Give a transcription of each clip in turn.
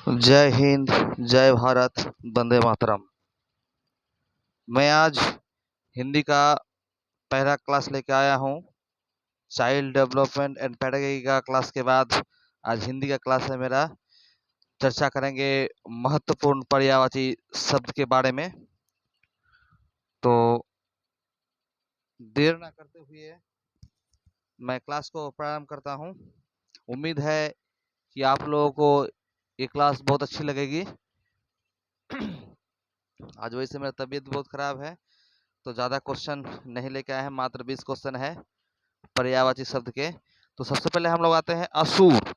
जय हिंद, जय भारत, वंदे मातरम। मैं आज हिंदी का पहला क्लास लेके आया हूँ। चाइल्ड डेवलपमेंट एंड पेडागोजी का क्लास के बाद आज हिंदी का क्लास है मेरा। चर्चा करेंगे महत्वपूर्ण पर्यायवाची शब्द के बारे में। तो देर ना करते हुए मैं क्लास को प्रारंभ करता हूँ। उम्मीद है कि आप लोगों को ये क्लास बहुत अच्छी लगेगी। आज वैसे मेरा तबीयत बहुत खराब है तो ज़्यादा क्वेश्चन नहीं लेके आए हैं, मात्र 20 क्वेश्चन है पर्यायवाची शब्द के। तो सबसे पहले हम लोग आते हैं असुर।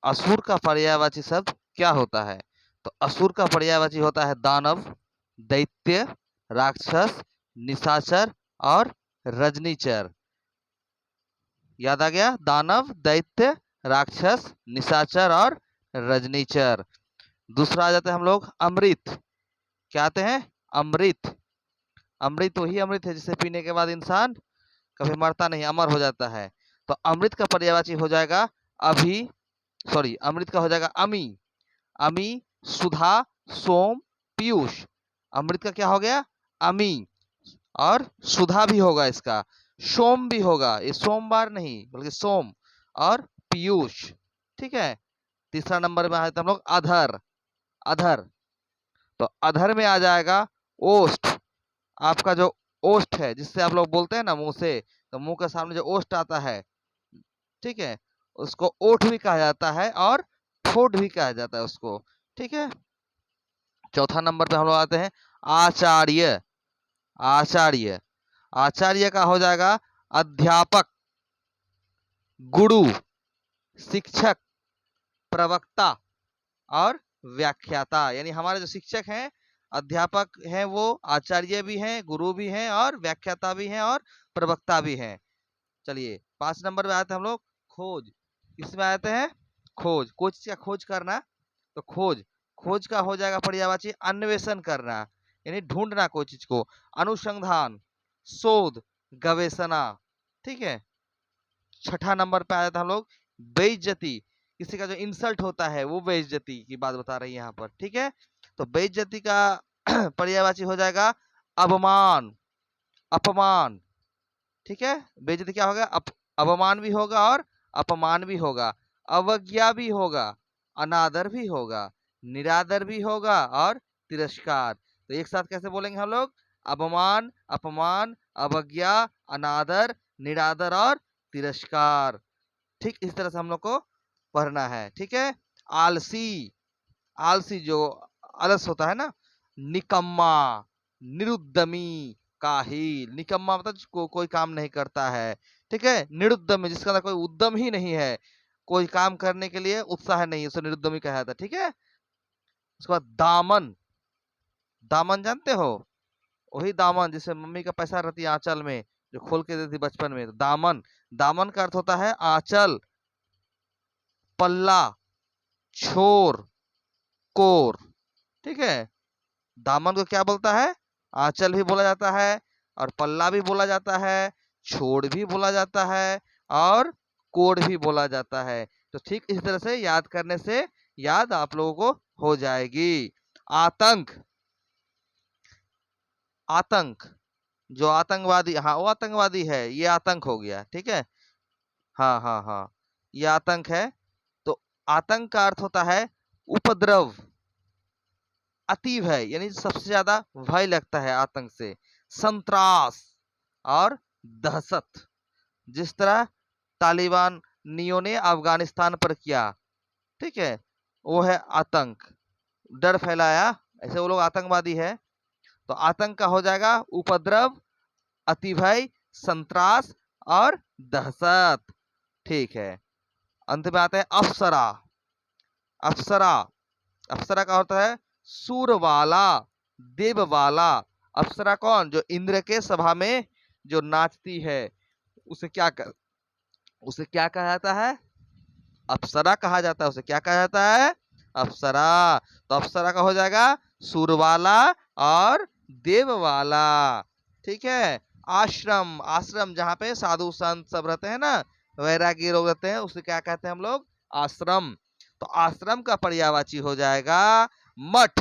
असुर का पर्यायवाची शब्द क्या होता है? तो असुर का पर्यायवाची होता है दानव, दैत्य, राक्षस, निशाचर और रजनीचर। याद आ गया? दानव, दैत्य, राक्षस, निशाचर और रजनीचर। दूसरा आ जाते हैं हम लोग अमृत। क्या आते हैं? अमृत। अमृत वही अमृत है जिसे पीने के बाद इंसान कभी मरता नहीं, अमर हो जाता है। तो अमृत का पर्यायवाची हो जाएगा अमृत का हो जाएगा अमी। अमी, सुधा, सोम, पीयूष। अमृत का क्या हो गया? अमी। और सुधा भी होगा, इसका सोम भी होगा। ये सोमवार नहीं बल्कि सोम। और पीयूष। ठीक है। तीसरा नंबर में आते हैं हम लोग अधर। अधर, तो अधर में आ जाएगा ओष्ठ। आपका जो ओष्ठ है जिससे आप लोग बोलते हैं ना मुंह से, तो मुंह के सामने जो ओष्ठ आता है, ठीक है, उसको ओठ भी कहा जाता है और ठोठ भी कहा जाता है उसको। ठीक है। चौथा नंबर पे हम लोग आते हैं आचार्य। आचार्य, आचार्य का हो जाएगा अध्यापक, गुरु, शिक्षक, प्रवक्ता और व्याख्याता। यानी हमारे जो शिक्षक हैं, अध्यापक हैं, वो आचार्य भी हैं, गुरु भी हैं और व्याख्याता भी हैं और प्रवक्ता भी हैं। चलिए 5 नंबर में आते हैं हम लोग खोज। किसमें आते हैं? खोज। कोई चीज का खोज करना, तो खोज। खोज का हो जाएगा पर्यायवाची अन्वेषण करना, यानी ढूंढना कोई चीज को। अनुसंधान, शोध, गवेषणा। ठीक है। छठा नंबर पे आया था हम लोग बेइज्जती। किसी का जो इंसल्ट होता है वो बेइज्जती की बात बता रही है यहाँ पर। ठीक है। तो बेइज्जती का पर्यायवाची हो जाएगा अवमान, अपमान। ठीक है। बेइज्जती क्या होगा? अवमान भी होगा और अपमान भी होगा, अवज्ञा भी होगा, अनादर भी होगा, निरादर भी होगा और तिरस्कार। तो एक साथ कैसे बोलेंगे हम लोग? अवमान, अपमान, अवज्ञा, अनादर, निरादर और तिरस्कार। ठीक इस तरह से हम लोग को पढ़ना है। ठीक है। आलसी। आलसी जो आलस होता है ना। निकम्मा, निरुद्दमी, काहिल। निकम्मा मतलब कोई काम नहीं करता है। ठीक है। निरुद्दमी जिसका अंदर कोई उद्यम ही नहीं है, कोई काम करने के लिए उत्साह नहीं है, उसे निरुद्दमी कहा जाता है। ठीक है। उसके बाद दामन। दामन जानते हो? वही दामन जिसमें मम्मी का पैसा रहती है आंचल में, जो खोल के देती बचपन में। तो दामन, दामन का अर्थ होता है आंचल, पल्ला, छोर, कोर। ठीक है। दामन को क्या बोलता है? आंचल भी बोला जाता है और पल्ला भी बोला जाता है, छोड़ भी बोला जाता है और कोड भी बोला जाता है। तो ठीक इस तरह से याद करने से याद आप लोगों को हो जाएगी। आतंक। आतंक जो आतंकवादी, हाँ वो आतंकवादी है, ये आतंक हो गया। ठीक है। हाँ हाँ हाँ, ये आतंक है। तो आतंक का अर्थ होता है उपद्रव, अति भय, यानी सबसे ज्यादा भय लगता है आतंक से। संत्रास और दहशत, जिस तरह तालिबानियों ने अफगानिस्तान पर किया, ठीक है, वो है आतंक, डर फैलाया, ऐसे वो लोग आतंकवादी है। तो आतंक का हो जाएगा उपद्रव, अति भय, संत्रास और दहशत। ठीक है। अंत में आते हैं अप्सरा। अप्सरा, अप्सरा का होता है सूरवाला, देववाला। अप्सरा कौन? जो इंद्र के सभा में जो नाचती है, उसे उसे क्या कहा जाता है? अप्सरा कहा जाता है। उसे क्या कहा जाता है? अप्सरा। तो अप्सरा का हो जाएगा सूरवाला और देववाला। ठीक है। आश्रम, आश्रम जहाँ पे साधु संत सब रहते हैं ना, वैरागी लोग रहते हैं, उसे क्या कहते हैं हम लोग? आश्रम। तो आश्रम का पर्यायवाची हो जाएगा मठ,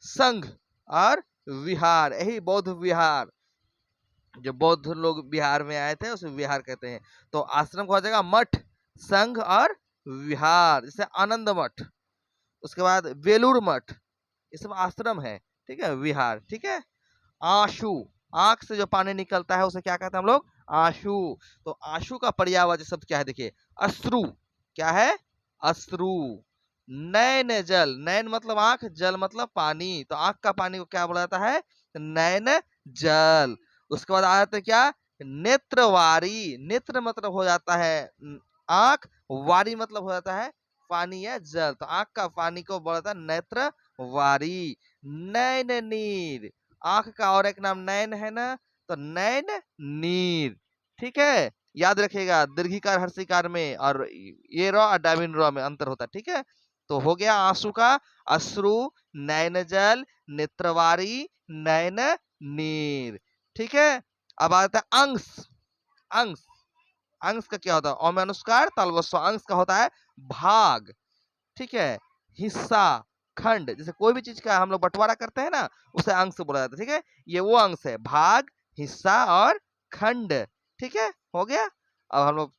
संघ और विहार। यही बौद्ध विहार, जो बौद्ध लोग बिहार में आए थे उसे विहार कहते हैं। तो आश्रम का हो जाएगा मठ, संघ और विहार। जैसे आनंद मठ, उसके बाद बेलूर मठ, ये सब आश्रम है, ठीक है, विहार, ठीक है। आंसू, आंख से जो पानी निकलता है उसे क्या कहते हैं हम लोग? आंसू। तो आंसू का पर्यायवाची शब्द क्या है? देखिए, अश्रु। क्या है? अश्रु। नैन जल, नैन मतलब आंख, जल मतलब पानी, तो आंख का पानी को क्या बोला जाता है? नैन जल। उसके बाद आ जाते हैं क्या? नेत्रवारी। नेत्र मतलब हो जाता है आंख, वारी मतलब हो जाता है पानी या जल, तो आंख का पानी को बोला जाता है नेत्र वारी। नैन नीर, आंख का और एक नाम नैन है ना, तो नैन नीर, ठीक है। याद रखिएगा, दीर्घिकार हर्षिकार में और ये रॉ और डायमंड रॉ में अंतर होता है, ठीक है। तो हो गया आंसू का अश्रु, नैन जल, नेत्रवारी, नैन नीर, ठीक है। अब आता है अंश। अंश, अंश का क्या होता है? ओम में अनुस्कार तालवस्व, अंश का होता है भाग, ठीक है, हिस्सा, खंड। जैसे कोई भी चीज का हम लोग बंटवारा करते हैं ना, उसे अंश बोला जाता है, ठीक है। ये वो अंश है, भाग, हिस्सा और खंड, ठीक है। हो गया। अब हम लोग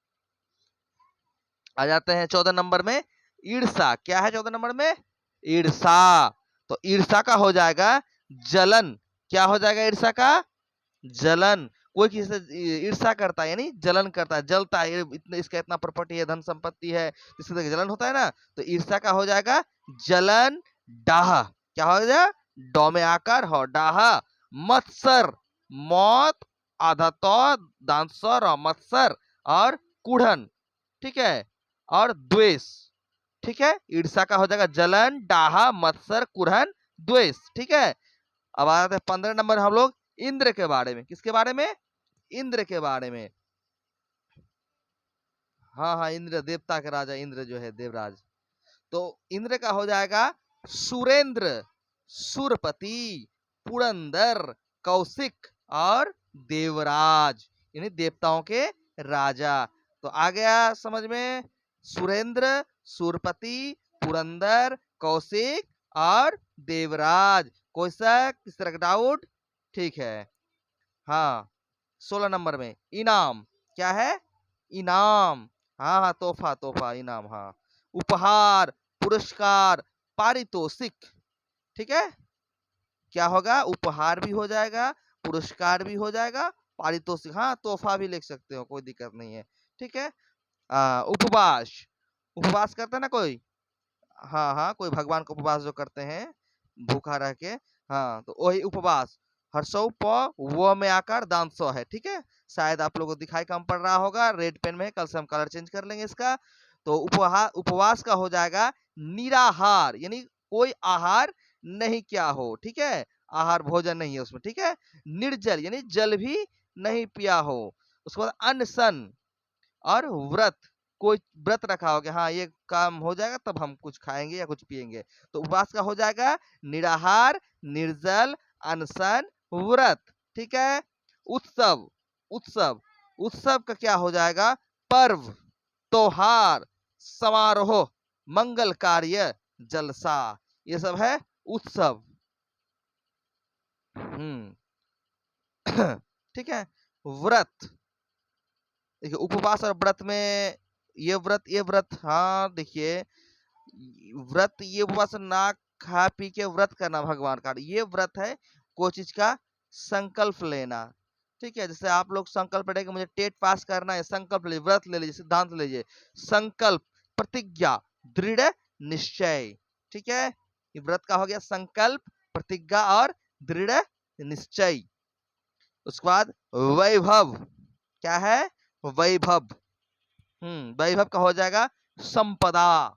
आ जाते हैं 14 नंबर में, ईर्षा। क्या है 14 नंबर में? ईर्षा। तो ईर्षा का हो जाएगा जलन। क्या हो जाएगा ईर्षा का? जलन। कोई किसी से ईर्षा करता है यानी जलन करता है, जलता है, ये इतने इसका इतना प्रॉपर्टी है, धन संपत्ति है, इससे तो जलन होता है ना, तो ईर्षा का हो जाएगा जलन, डाह। क्या हो जाएगा? डौ में आकर हो, डाह। मत्सर, मौत, आधा तो, दांसर और मत्सर और कुढ़न, ठीक है, और द्वेष, ठीक है। ईर्षा का हो जाएगा जलन, डाह, मत्सर, कुढ़न, द्वेष, ठीक है। अब आ जाते हैं 15 नंबर हम लोग इंद्र के बारे में। किसके बारे में? इंद्र के बारे में। हाँ हाँ, इंद्र, देवता के राजा इंद्र जो है, देवराज। तो इंद्र का हो जाएगा सुरेंद्र, सुरपति, पुरंदर, कौशिक और देवराज, यानी देवताओं के राजा। तो आ गया समझ में? सुरेंद्र, सुरपति, पुरंदर, कौशिक और देवराज। कोई सा किस तरह का डाउट? ठीक है। हाँ, 16 नंबर में इनाम। क्या है? इनाम। हाँ हाँ, तोहफा, तोहफा, इनाम, हाँ। उपहार, पुरस्कार, पारितोषिक, ठीक है। क्या होगा? उपहार भी हो जाएगा, पुरस्कार भी हो जाएगा, पारितोषिक, हाँ, तोहफा भी लिख सकते हो, कोई दिक्कत नहीं है, ठीक है। उपवास, उपवास करता है ना कोई, हाँ हाँ, कोई भगवान का उपवास जो करते हैं भूखा रह के, हाँ, तो वही उपवास। हर्षौ प वो में आकर दांसो है, ठीक है। शायद आप लोगों को दिखाई कम पड़ रहा होगा, रेड पेन में, कल से हम कलर चेंज कर लेंगे इसका। तो उपवास का हो जाएगा निराहार, यानी कोई आहार नहीं क्या हो, ठीक है, आहार भोजन नहीं है उसमें, ठीक है। निर्जल, यानी जल भी नहीं पिया हो। उसके बाद अनशन और व्रत, कोई व्रत रखा हो कि हाँ ये काम हो जाएगा तब हम कुछ खाएंगे या कुछ पिएंगे, तो उपवास का हो जाएगा निराहार, निर्जल, अनशन, व्रत, ठीक है। उत्सव, उत्सव, उत्सव का क्या हो जाएगा? पर्व, त्योहार, समारोह, मंगल कार्य, जलसा, ये सब है उत्सव। ठीक है। व्रत, देखिए उपवास और व्रत में, ये व्रत, हाँ देखिए, व्रत, ये उपवास ना खा पी के व्रत करना भगवान का, ये व्रत है कोई चीज का संकल्प लेना, ठीक है। जैसे आप लोग संकल्प लेंगे मुझे टेट पास करना है, संकल्प ले, व्रत ले लीजिए, सिद्धांत लीजिए, संकल्प, प्रतिज्ञा, दृढ़ निश्चय, ठीक है। ये व्रत का हो गया संकल्प, प्रतिज्ञा और दृढ़ निश्चय। उसके बाद वैभव, क्या है? वैभव। वैभव का हो जाएगा संपदा,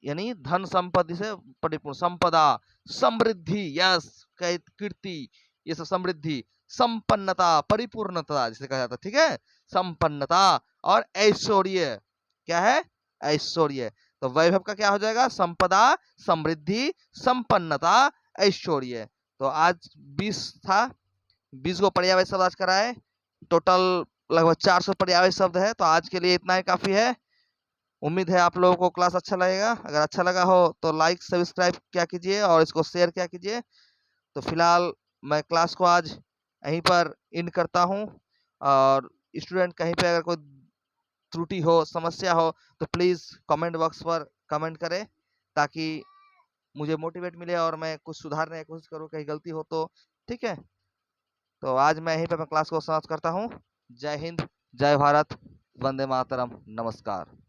यानी धन संपत्ति से परिपूर्ण, संपदा, समृद्धि, यश, कीर्ति, ये सब समृद्धि, संपन्नता, परिपूर्णता जिसे कहा जाता है, ठीक है, संपन्नता और ऐश्वर्य, क्या है? ऐश्वर्य। तो वैभव का क्या हो जाएगा? संपदा, समृद्धि, संपन्नता, ऐश्वर्य। तो आज 20 था, 20 को पर्यायवाची शब्द आज कराए, टोटल लगभग 400 पर्यायवाची शब्द है, तो आज के लिए इतना ही काफी है। उम्मीद है आप लोगों को क्लास अच्छा लगेगा। अगर अच्छा लगा हो तो लाइक सब्सक्राइब क्या कीजिए और इसको शेयर क्या कीजिए। तो फिलहाल मैं क्लास को आज यहीं पर एंड करता हूँ। और स्टूडेंट कहीं पे अगर कोई त्रुटि हो, समस्या हो, तो प्लीज़ कमेंट बॉक्स पर कमेंट करें, ताकि मुझे मोटिवेट मिले और मैं कुछ सुधारने की कोशिश करूँ, कहीं गलती हो तो। ठीक है? तो आज मैं यहीं पे अपने क्लास को समाप्त करता हूँ। जय हिंद, जय भारत, वंदे मातरम, नमस्कार।